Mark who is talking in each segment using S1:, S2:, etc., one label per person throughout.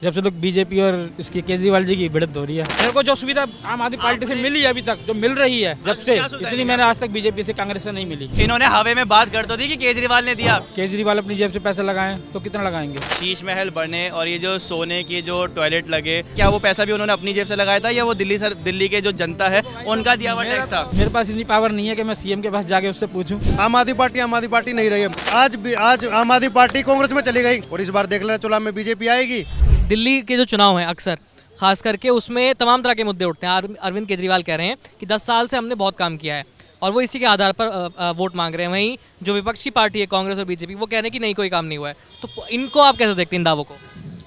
S1: जब से तो बीजेपी और इसकी केजरीवाल जी की भिड़ंत हो रही है। मेरे को जो सुविधा आम आदमी पार्टी से मिली है अभी तक, जो मिल रही है जब से, इतनी मैंने आज तक बीजेपी से, कांग्रेस से नहीं मिली।
S2: इन्होंने हवे में बात कर तो दी कि केजरीवाल ने दिया।
S1: केजरीवाल अपनी जेब से पैसे लगाएं तो कितना लगाएंगे।
S2: शीश महल बने और ये जो सोने की जो टॉयलेट लगे, क्या वो पैसा भी उन्होंने अपनी जेब से लगाया था या वो दिल्ली के जो जनता है उनका दिया हुआ टैक्स था?
S1: मेरे पास इतनी पावर नहीं है कि मैं सीएम के पास जाके उससे पूछूं।
S3: आम आदमी पार्टी नहीं रही है। आज आम आदमी पार्टी कांग्रेस में चली गई और इस बार देख लेना चुनाव में बीजेपी आएगी।
S4: दिल्ली के जो चुनाव हैं अक्सर खास करके उसमें तमाम तरह के मुद्दे उठते हैं। अरविंद केजरीवाल कह रहे हैं कि 10 साल से हमने बहुत काम किया है और वो इसी के आधार पर वोट मांग रहे हैं। वहीं जो विपक्ष की पार्टी है कांग्रेस और बीजेपी, वो कह रहे हैं कि नहीं, कोई काम नहीं हुआ है। तो इनको आप कैसे देखते हैं इन दावों को?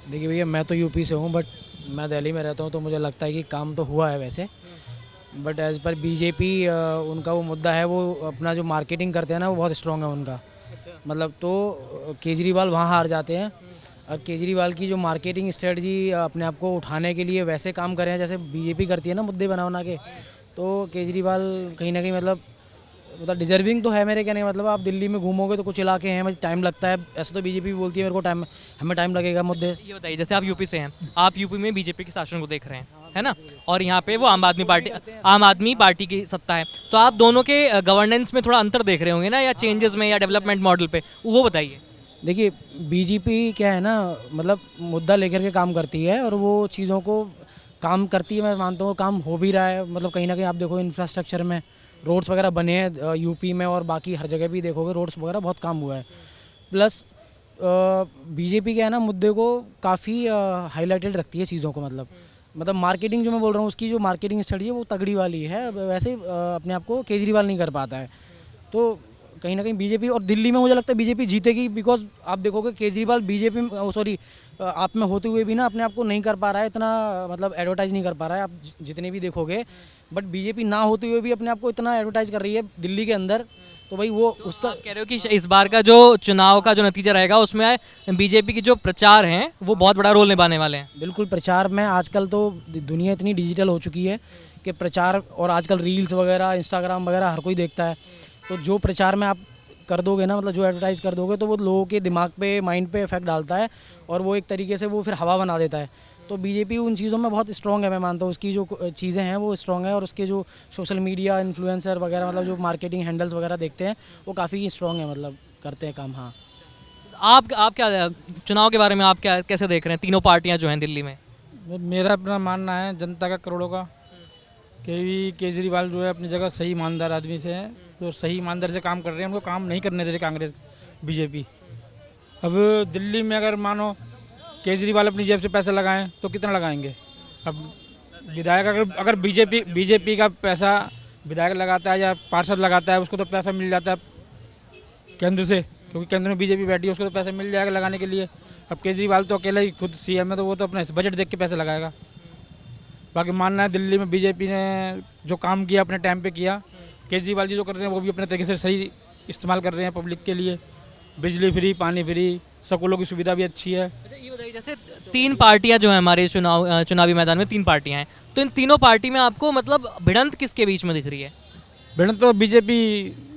S5: देखिए भैया, मैं तो यूपी से हूँ बट मैं दिल्ली में रहता हूँ, तो मुझे लगता है कि काम तो हुआ है वैसे। बट एज़ पर बीजेपी उनका वो मुद्दा है, वो अपना जो मार्केटिंग करते हैं ना, वो बहुत स्ट्रॉन्ग है उनका। मतलब तो केजरीवाल वहाँ हार जाते हैं और केजरीवाल की जो मार्केटिंग स्ट्रेटजी अपने आप को उठाने के लिए वैसे काम कर रहे हैं जैसे बीजेपी करती है ना, मुद्दे बना के। तो केजरीवाल कहीं ना कहीं मतलब डिजर्विंग तो है मेरे कहने का मतलब। आप दिल्ली में घूमोगे तो कुछ इलाके हैं मुझे टाइम लगता है, ऐसे तो बीजेपी भी बोलती है मेरे को हमें टाइम लगेगा मुद्दे।
S4: ये बताइए, जैसे आप यूपी से हैं, आप यूपी में बीजेपी के शासन को देख रहे हैं, है ना, और यहाँ पे वो आम आदमी पार्टी की सत्ता है, तो आप दोनों के गवर्नेंस में थोड़ा अंतर देख रहे होंगे ना, या चेंजेस में या डेवलपमेंट मॉडल पे, वो बताइए।
S5: देखिए, बीजेपी क्या है ना, मतलब मुद्दा लेकर के काम करती है और वो चीज़ों को काम करती है। मैं मानता हूँ काम हो भी रहा है। मतलब कहीं ना कहीं आप देखो इंफ्रास्ट्रक्चर में रोड्स वगैरह बने हैं यूपी में, और बाकी हर जगह भी देखोगे रोड्स वगैरह बहुत काम हुआ है। प्लस बीजेपी क्या है ना, मुद्दे को काफ़ी हाईलाइटेड रखती है चीज़ों को। मतलब मार्केटिंग जो मैं बोल रहा हूँ, उसकी जो मार्केटिंग स्ट्रेटजी है वो तगड़ी वाली है। वैसे अपने आप को केजरीवाल नहीं कर पाता है। तो कहीं ना कहीं बीजेपी, और दिल्ली में मुझे लगता है बीजेपी जीतेगी, बिकॉज आप देखोगे केजरीवाल बीजेपी आप में होते हुए भी ना अपने आप को नहीं कर पा रहा है इतना, मतलब एडवर्टाइज नहीं कर पा रहा है। आप जितने भी देखोगे, बट बीजेपी ना होते हुए भी अपने आप को इतना एडवर्टाइज कर रही है दिल्ली के अंदर। तो भाई वो
S4: तो
S5: उसका
S4: आप कह रहे हो कि इस बार का जो चुनाव का जो नतीजा रहेगा उसमें बीजेपी की जो प्रचार हैं वो बहुत बड़ा रोल निभाने वाले हैं।
S5: बिल्कुल, प्रचार में आजकल तो दुनिया इतनी डिजिटल हो चुकी है कि प्रचार, और आजकल रील्स वगैरह इंस्टाग्राम वगैरह हर कोई देखता है। तो जो प्रचार में आप कर दोगे ना, मतलब जो एडवर्टाइज कर दोगे, तो वो लोगों के दिमाग पे, माइंड पे इफेक्ट डालता है और वो एक तरीके से वो फिर हवा बना देता है। तो बीजेपी उन चीज़ों में बहुत स्ट्रॉन्ग है, मैं मानता हूँ उसकी जो चीज़ें हैं वो स्ट्रॉन्ग है, और उसके जो सोशल मीडिया इन्फ्लुएंसर वगैरह, मतलब जो मार्केटिंग हैंडल्स वगैरह देखते हैं वो काफ़ी स्ट्रॉन्ग है, मतलब करते हैं काम। हाँ,
S4: आप क्या चुनाव के बारे में आप क्या कैसे देख रहे हैं, तीनों पार्टियां जो हैं दिल्ली में?
S1: मेरा अपना मानना है, जनता का करोड़ों का, कि केजरीवाल जो है अपनी जगह सही ईमानदार आदमी से है, जो सही ईमानदार से काम कर रहे हैं। उनको काम नहीं करने देते कांग्रेस बीजेपी। अब दिल्ली में अगर मानो केजरीवाल अपनी जेब से पैसे लगाएं तो कितना लगाएंगे। अब विधायक अगर बीजेपी का पैसा विधायक लगाता है या पार्षद लगाता है, उसको तो पैसा मिल जाता है केंद्र से, क्योंकि केंद्र में बीजेपी बैठी है, उसको तो पैसा मिल जाएगा लगाने के लिए। अब केजरीवाल तो अकेला ही खुद सीएम है, तो वो तो अपने बजट देख के पैसे लगाएगा। बाकी मानना है दिल्ली में बीजेपी ने जो काम किया अपने टाइम पे किया, केजरीवाल जी जो कर रहे हैं वो भी अपने तरीके से सही इस्तेमाल कर रहे हैं पब्लिक के लिए। बिजली फ्री, पानी फ्री, स्कूलों की सुविधा भी अच्छी है।
S4: अच्छा, ये बताइए, जैसे 3 पार्टियां जो हैं हमारे चुनावी मैदान में, 3 पार्टियां हैं, तो इन तीनों पार्टी में आपको मतलब भिड़ंत किसके बीच में दिख रही है?
S1: भिड़ंत तो बीजेपी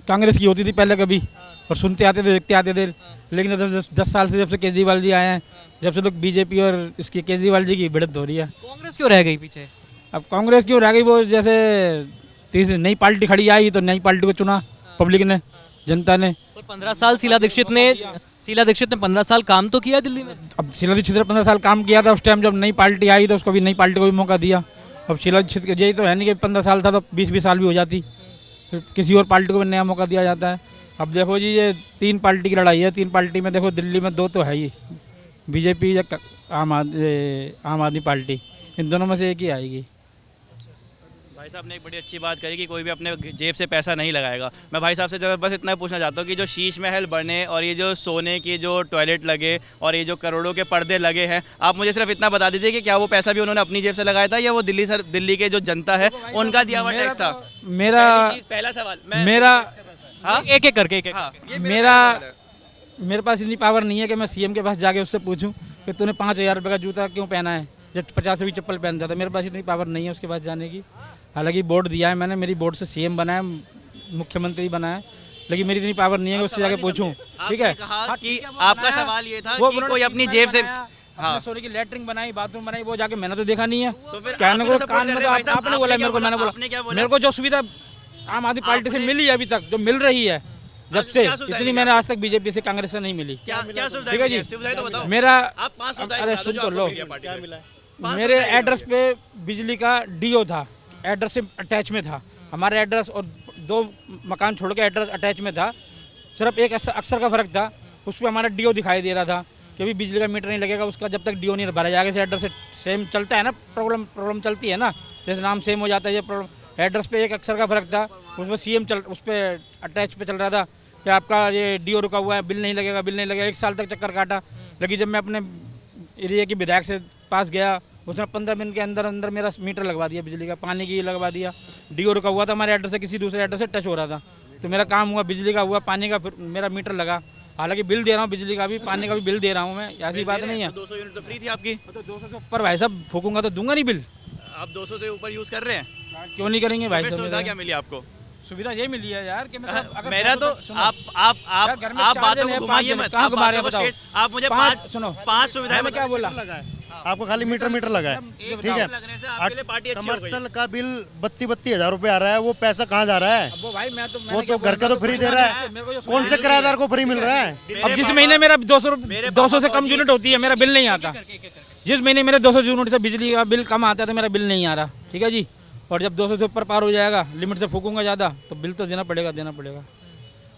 S1: कांग्रेस की होती थी पहले कभी, और सुनते आते थे, देखते आते थे। लेकिन 10 साल से जब से केजरीवाल जी आए हैं, जब से तो बीजेपी और इसकी केजरीवाल जी की भिड़ंत हो रही है।
S4: कांग्रेस क्यों रह गई पीछे?
S1: अब कांग्रेस क्यों रह गई, वो जैसे तीसरी नई पार्टी खड़ी आई तो नई पार्टी को चुना पब्लिक ने, जनता ने।
S4: और 15 साल शीला दीक्षित ने 15 साल काम तो किया दिल्ली में।
S1: अब शीला दीक्षित ने 15 साल काम किया था, उस टाइम जब नई पार्टी आई तो उसको भी नई पार्टी को भी मौका दिया। अब शीला दीक्षित यही तो है नहीं कि 15 साल था तो 20 साल भी हो जाती, फिर किसी और पार्टी को भी नया मौका दिया जाता है। अब देखो जी, ये 3 पार्टी की लड़ाई है। 3 पार्टी में देखो दिल्ली में 2 तो है ही, बीजेपी या आम आदमी पार्टी, इन दोनों में से एक ही आएगी।
S2: भाई साहब ने एक बड़ी अच्छी बात कही कि कोई भी अपने जेब से पैसा नहीं लगाएगा। मैं भाई साहब से जरा बस इतना पूछना चाहता हूँ कि जो शीश महल बने और ये जो सोने की जो टॉयलेट लगे और ये जो करोड़ों के पर्दे लगे हैं, आप मुझे सिर्फ इतना बता दीजिए कि क्या वो पैसा भी उन्होंने अपनी जेब से लगाया था या वो दिल्ली के जो जनता है उनका दिया हुआ टैक्स था? पहला सवाल मेरा, हाँ,
S4: एक एक करके
S1: मेरे पास इतनी पावर नहीं है कि मैं सीएम के पास जाके उससे पूछूं कि तूने 5000 रुपये का जूता क्यों पहना है जब 50 रुपये चप्पल पहनता था। मेरे पास इतनी पावर नहीं है उसके पास जाने की। हालांकि बोर्ड दिया है मैंने, मेरी बोर्ड से सीएम बनाया, मुख्यमंत्री बनाया, लेकिन मेरी इतनी पावर नहीं है कि उससे जाके पूछूं। ठीक है,
S2: कि आपका सवाल ये था कि कोई अपनी जेब से
S1: अपने सोने की लेटरिंग बनाई, बाथरूम बनाई, वो जाके मैंने तो देखा नहीं है।
S2: तो फिर
S1: कहने
S2: आप
S1: को
S2: support
S1: कान
S2: कर
S1: में
S2: रहे
S1: तो
S2: हो भाई साहब,
S1: आपने बोला, मेरे को मैंने
S2: आपने क्या
S1: बोला
S2: बोला?
S1: मेरे को जो सुविधा आम आदमी पार्टी से मिली है अभी तक, जो मिल रही है जब
S2: अच्छा,
S1: से,
S2: क्या सुविधा
S1: इतनी
S2: मिली
S1: मैंने आज तक बीजेपी से, कांग्रेस से नहीं मिली।
S2: क्या क्या सुविधा
S1: ठीक है
S2: मिली है?
S1: जी,
S2: सुविधाएं तो बताओ।
S1: मेरा
S2: आप 5 सुविधाएं
S1: अरे
S2: बता दो
S1: सुन
S2: जो
S1: तो
S2: आपको
S1: लो,
S2: मिली है पार्टी से।
S1: मेरे एड्रेस पे बिजली का डीओ था, एड्रेस से अटैच में था हमारे एड्रेस, और 2 मकान छोड़ के एड्रेस अटैच में था। सिर्फ एक अक्षर का फर्क था, उस पर हमारा डीओ दिखाई दे रहा था कि अभी बिजली का मीटर नहीं लगेगा उसका जब तक डीओ नहीं भरा जाएगा। से एड्रेस से सेम चलता है ना, प्रॉब्लम चलती है ना, जैसे नाम सेम हो जाता है, ये प्रॉब्लम एड्रेस पे एक अक्षर का फर्क था, उसमें सीएम उस पर अटैच पे चल रहा था कि आपका ये डीओ रुका हुआ है, बिल नहीं लगेगा, बिल नहीं लगेगा। 1 साल तक चक्कर काटा, लेकिन जब मैं अपने एरिया के विधायक से पास गया, उसने 15 दिन के अंदर अंदर मेरा मीटर लगवा दिया, बिजली का, पानी की लगवा दिया। डीओ रुका हुआ था हमारे एड्रेस से, किसी दूसरे एड्रेस से टच हो रहा था, तो मेरा काम हुआ, बिजली का हुआ, पानी का, फिर मेरा मीटर लगा। हालांकि बिल दे रहा हूँ, बिजली का भी, पानी का भी बिल दे रहा हूँ मैं, ऐसी बात नहीं है।
S2: 200 यूनिट तो फ्री थी आपकी।
S1: तो 200 से ऊपर भाई साहब फूकूंगा तो दूंगा नहीं बिल।
S2: आप 200 से ऊपर यूज कर रहे हैं,
S1: क्यों नहीं करेंगे भाई
S2: फिर
S1: साहब?
S2: सुविधा क्या मिली आपको?
S1: सुविधा ये मिली है यार कि मतलब अगर
S2: मेरा तो
S1: 200 सुनो,
S2: आप
S1: यार घर में
S2: आप
S1: 4
S2: बातों
S1: जने
S2: को
S1: हैं,
S2: घुमाइए
S1: 5
S2: मत।
S1: कहाँ
S2: आप
S1: घुमा रहे
S2: बातों को
S1: हैं
S2: straight- आप मुझे
S1: 5 सुनो,
S2: 5 सुविधाएं
S1: मैं क्या बोला?
S3: आपको खाली मीटर लगा है, ठीक है।
S2: लगने से आपके लिए पार्टी अच्छी हो गई।
S3: कमर्शियल का बिल 32 हज़ार रुपये आ रहा है, वो पैसा कहाँ जा रहा है?
S1: अब वो भाई मैं तो
S3: वो तो घर का तो फ्री दे रहा है, कौन से किराएदार को फ्री मिल रहा है?
S1: अब जिस महीने मेरा 200 से कम यूनिट होती है, मेरा बिल नहीं आता। जिस महीने मेरे 200 यूनिट से बिजली का बिल कम आता है तो मेरा बिल नहीं आ रहा, ठीक है जी। और जब 200 से ऊपर पार हो जाएगा, लिमिट से फूकूंगा ज़्यादा, तो बिल तो देना पड़ेगा।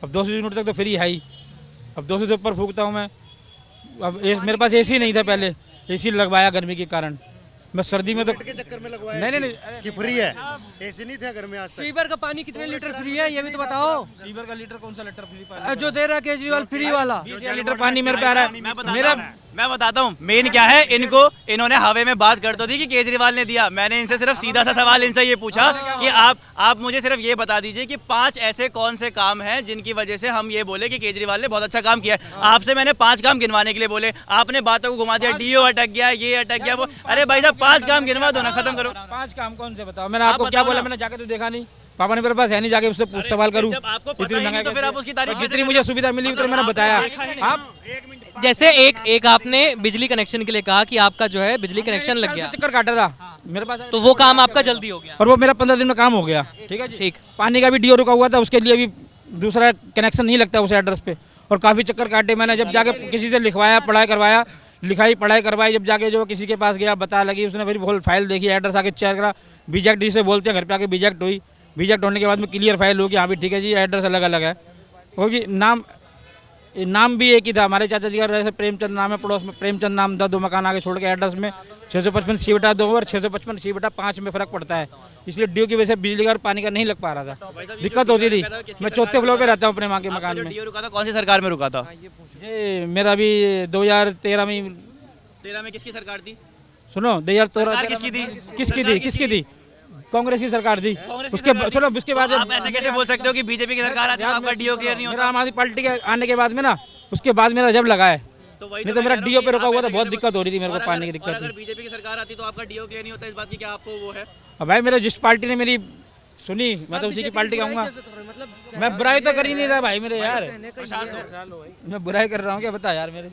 S1: अब 200 यूनिट तक तो फ्री है ही, अब 200 से ऊपर फूकता हूँ मैं। अब मेरे पास एसी नहीं था पहले, एसी लगवाया गर्मी के कारण। मैं सर्दी में तो
S3: के चक्कर में लगवाया
S1: नहीं,
S3: ऐसे
S1: नहीं, नहीं,
S3: कि फ्री है, ऐसे नहीं था घर में आज तक।
S6: सीवर का पानी कितने लीटर फ्री है ये भी तो बताओ।
S1: सीवर का लीटर कौन सा लीटर फ्री?
S6: जो दे रहा है केजरीवाल फ्री वाला।
S1: 20 लीटर पानी मेरे पे आ रहा है। मेरा
S2: मैं बताता हूँ मेन क्या है। इन्होंने हवे में बात कर तो दी कि केजरीवाल ने दिया। मैंने इनसे सिर्फ सीधा सा सवाल इनसे ये पूछा कि आप मुझे सिर्फ ये बता दीजिए कि 5 ऐसे कौन से काम हैं जिनकी वजह से हम ये बोले कि केजरीवाल ने बहुत अच्छा काम किया है। आपसे मैंने 5 काम गिनवाने के लिए बोले, आपने बातों को घुमा दिया, डीओ अटक गया, ये अटक गया, वो। अरे भाई साहब 5 काम गिनवा दो ना, खत्म करो।
S1: 5 काम कौन से बताओ? मैंने आपको क्या बोला? मैंने जाके तो देखा नहीं, पापा ने मेरे पास है नहीं, जाके उससे सवाल करूँ।
S2: जब आपको पता ही नहीं तो फिर आप उसकी तारीफ
S1: जितनी मुझे सुविधा मिली उतनी मैंने बताया। आप
S4: जैसे एक आपने बिजली कनेक्शन के लिए कहा कि आपका जो है बिजली कनेक्शन लग गया,
S1: चक्कर काटा था मेरे पास,
S4: तो वो काम आपका जल्दी हो गया।
S1: और वो मेरा 15 दिन में काम हो गया, ठीक है जी।
S4: ठीक।
S1: पानी का भी डीओ रुका हुआ था, उसके लिए भी दूसरा कनेक्शन नहीं लगता उस एड्रेस पे, और काफ़ी चक्कर काटे मैंने। जब जाके किसी से लिखवाया, पढ़ाई करवाई, जब जाके जो किसी के पास गया, बता लगी, उसने फिर होल फाइल देखी, एड्रेस आके चेक करा, बीजेक्ट जिसे बोलते हैं, घर पे आके बीजेक्ट हुई। बीजेक्ट होने के बाद में क्लियर फाइल होगी, हाँ भी ठीक है जी, एड्रेस अलग अलग है, होगी। नाम भी एक ही था, हमारे चाचा जी का जैसे प्रेमचंद नाम है, पड़ोस में प्रेमचंद नाम था, 2 मकान आगे छोड़ के एड्रेस में 655 सीबेटा 2 और 655 सीबेटा 5 में फ़र्क पड़ता है, इसलिए डीओ की वजह से बिजली का और पानी का नहीं लग पा रहा था, दिक्कत होती थी। मैं 4थे फ्लोर पे रहता हूँ अपने माँ के मकान में।
S2: डीओ रुका था, कौन सी सरकार में रुका था?
S1: ये मेरा भी 2013 में।
S2: 13 में किसकी सरकार थी?
S1: सुनो, 2013
S2: सरकार किसकी थी?
S1: किसकी थी? कांग्रेस की सरकार थी। उसके सुनो, उसके बाद
S2: आप ऐसे कैसे बोल सकते हो कि बीजेपी की सरकार आती है तो आपका डीओ क्लियर नहीं होता?
S1: मेरा आम आदमी पार्टी के आने के बाद में ना, उसके बाद मेरा जब लगा है,
S2: तो वही
S1: नहीं तो मेरा
S2: मैं कह
S1: डीओ
S2: रहा
S1: पे
S2: हूँ
S1: रुका
S2: कि
S1: हुआ
S2: आप
S1: था,
S2: ऐसे
S1: बहुत
S2: कैसे
S1: दिक्कत हो रही थी मेरे
S2: और
S1: को, पानी की
S2: अगर
S1: दिक्कत थी।
S2: बीजेपी की सरकार आती तो आपका डीओ क्लियर नहीं होता, इस बात की क्या आपको वो है?
S1: अब भाई मेरे जिस पार्टी ने मेरी सुनी, मैं तो उसी की पार्टी कहूँगा। मैं बुराई तो कर ही नहीं रहा भाई मेरे यार, मैं बुराई कर रहा हूँ क्या बता यार मेरे।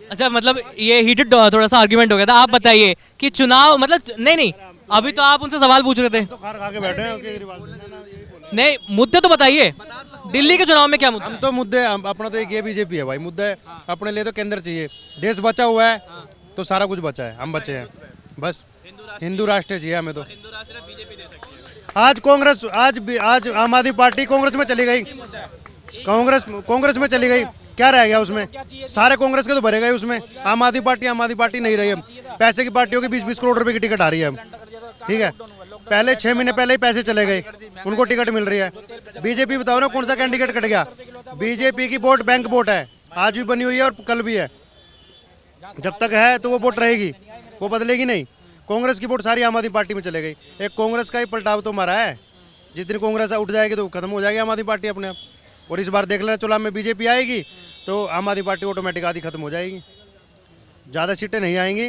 S4: अच्छा, मतलब ये हीटेड थोड़ा सा आर्ग्यूमेंट हो गया था। आप बताइए कि चुनाव मतलब नहीं, अभी तो आप उनसे सवाल पूछ रहे थे।
S3: तो खार खा के बैठे हैं केजरीवाल।
S4: नहीं, मुद्दे तो बताइए, दिल्ली के चुनाव में क्या मुद्दा?
S3: हम तो मुद्दे अपना तो एक ये बीजेपी है भाई, मुद्दा है अपने लिए तो केंद्र चाहिए। देश बचा हुआ है तो सारा कुछ बचा है, हम बचे हैं, बस हिंदू राष्ट्र चाहिए हमें तो। आज कांग्रेस, आज आम आदमी पार्टी कांग्रेस में चली गई, कांग्रेस में चली गई, क्या रह गया उसमें? सारे कांग्रेस के तो भरे गए उसमें। आम आदमी पार्टी नहीं रही है। पैसे की पार्टियों की 20-20 करोड़ रुपए की टिकट आ रही है, ठीक है। पहले 6 महीने पहले ही पैसे चले गए, उनको टिकट मिल रही है। बीजेपी बताओ ना कौन सा कैंडिडेट कट गया? बीजेपी की वोट बैंक वोट है, आज भी बनी हुई है और कल भी है। जब तक है तो वो वोट रहेगी, वो बदलेगी नहीं। कांग्रेस की वोट सारी आम आदमी पार्टी में चले गई। एक कांग्रेस का ही पलटाव तो मारा है। जिस दिन कांग्रेस उठ जाएगी तो खत्म हो जाएगी आम आदमी पार्टी अपने आप। और इस बार देख लेना, चुनाव में बीजेपी आएगी तो आम आदमी पार्टी ऑटोमेटिक आधी खत्म हो जाएगी, ज़्यादा सीटें नहीं आएंगी।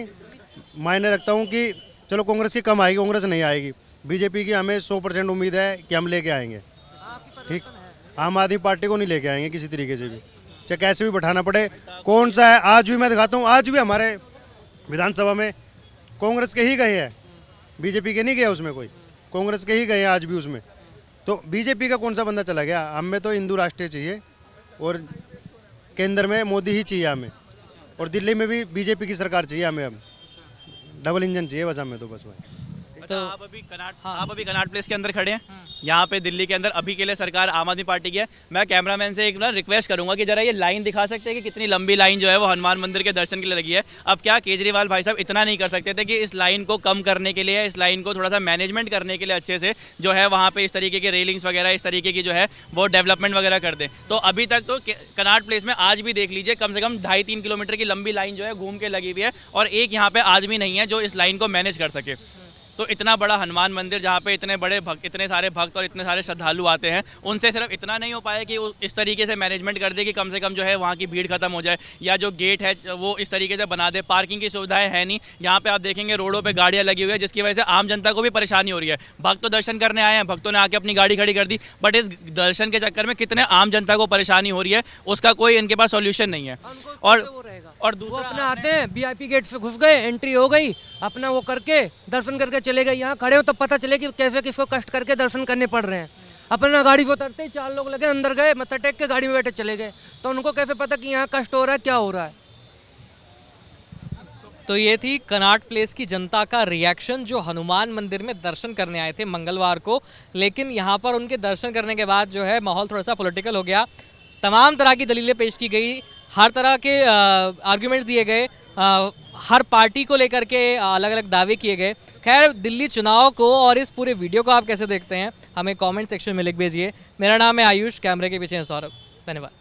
S3: मायने रखता हूँ कि चलो कांग्रेस की कम आएगी, कांग्रेस नहीं आएगी। बीजेपी की हमें 100% उम्मीद है कि हम लेके आएंगे, ठीक। आम आदमी पार्टी को नहीं लेके आएंगे किसी तरीके से भी, चाहे कैसे भी बैठाना पड़े। कौन सा है, आज भी मैं दिखाता हूँ, आज भी हमारे विधानसभा में कांग्रेस के ही गए हैं, बीजेपी के नहीं गए उसमें, कोई कांग्रेस के ही गए हैं आज भी उसमें। तो बीजेपी का कौन सा बंदा चला गया? हमें तो हिंदू राष्ट्रीय चाहिए और केंद्र में मोदी ही चाहिए हमें, और दिल्ली में भी बीजेपी की सरकार चाहिए हमें। अब डबल इंजन चाहिए बस हमें तो, बस भाई।
S2: अच्छा, आप अभी कनाट प्लेस के अंदर खड़े हैं। यहाँ पे दिल्ली के अंदर अभी के लिए सरकार आम आदमी पार्टी की है। मैं कैमरामैन से एक ना रिक्वेस्ट करूंगा कि जरा ये लाइन दिखा सकते हैं कि कितनी लंबी लाइन जो है वो हनुमान मंदिर के दर्शन के लिए लगी है। अब क्या केजरीवाल भाई साहब इतना नहीं कर सकते थे कि इस लाइन को कम करने के लिए, इस लाइन को थोड़ा सा मैनेजमेंट करने के लिए अच्छे से जो है वहाँ पे इस तरीके के रेलिंग्स वगैरह, इस तरीके की जो है वो डेवलपमेंट वगैरह कर दें। तो अभी तक तो कनाट प्लेस में आज भी देख लीजिए कम से कम 2.5-3 किलोमीटर की लंबी लाइन जो है घूम के लगी हुई है, और एक यहाँ पे आदमी नहीं है जो इस लाइन को मैनेज कर सके। तो इतना बड़ा हनुमान मंदिर जहाँ पे इतने बड़े भक्त, इतने सारे भक्त और इतने सारे श्रद्धालु आते हैं, उनसे सिर्फ इतना नहीं हो पाया कि वो इस तरीके से मैनेजमेंट कर दे कि कम से कम जो है वहाँ की भीड़ खत्म हो जाए, या जो गेट है वो इस तरीके से बना दे। पार्किंग की सुविधाएं है नहीं यहाँ पे, आप देखेंगे रोडों पे गाड़ियाँ लगी हुई है जिसकी वजह से आम जनता को भी परेशानी हो रही है। भक्त तो दर्शन करने आए हैं, भक्तों ने आके अपनी गाड़ी खड़ी कर दी, बट इस दर्शन के चक्कर में कितने आम जनता को परेशानी हो रही है उसका कोई इनके पास सॉल्यूशन नहीं है। और
S6: वो
S2: दूसरा
S6: अपना आते हैं वीआईपी गेट से घुस गए, एंट्री हो गई, अपना वो करके दर्शन करके चले गए। यहाँ खड़े हो तब पता चले कि कैसे किसको कष्ट करके दर्शन करने पड़ रहे हैं। अपना गाड़ी से उतरते ही 4 लोग लगे, अंदर गए, मत्था टेक के गाड़ी में बैठे चले गए। तो उनको कैसे पता कि यहाँ कष्ट हो रहा है, क्या हो रहा है।
S4: तो ये थी कनाट प्लेस की जनता का रिएक्शन जो हनुमान मंदिर में दर्शन करने आए थे मंगलवार को। लेकिन यहाँ पर उनके दर्शन करने के बाद जो है माहौल थोड़ा सा पॉलिटिकल हो गया। तमाम तरह की दलीलें पेश की गई, हर तरह के आर्गुमेंट्स दिए गए, हर पार्टी को लेकर के अलग अलग दावे किए गए। खैर, दिल्ली चुनाव को और इस पूरे वीडियो को आप कैसे देखते हैं हमें कमेंट सेक्शन में लिख भेजिए। मेरा नाम है आयुष, कैमरे के पीछे है सौरभ। धन्यवाद।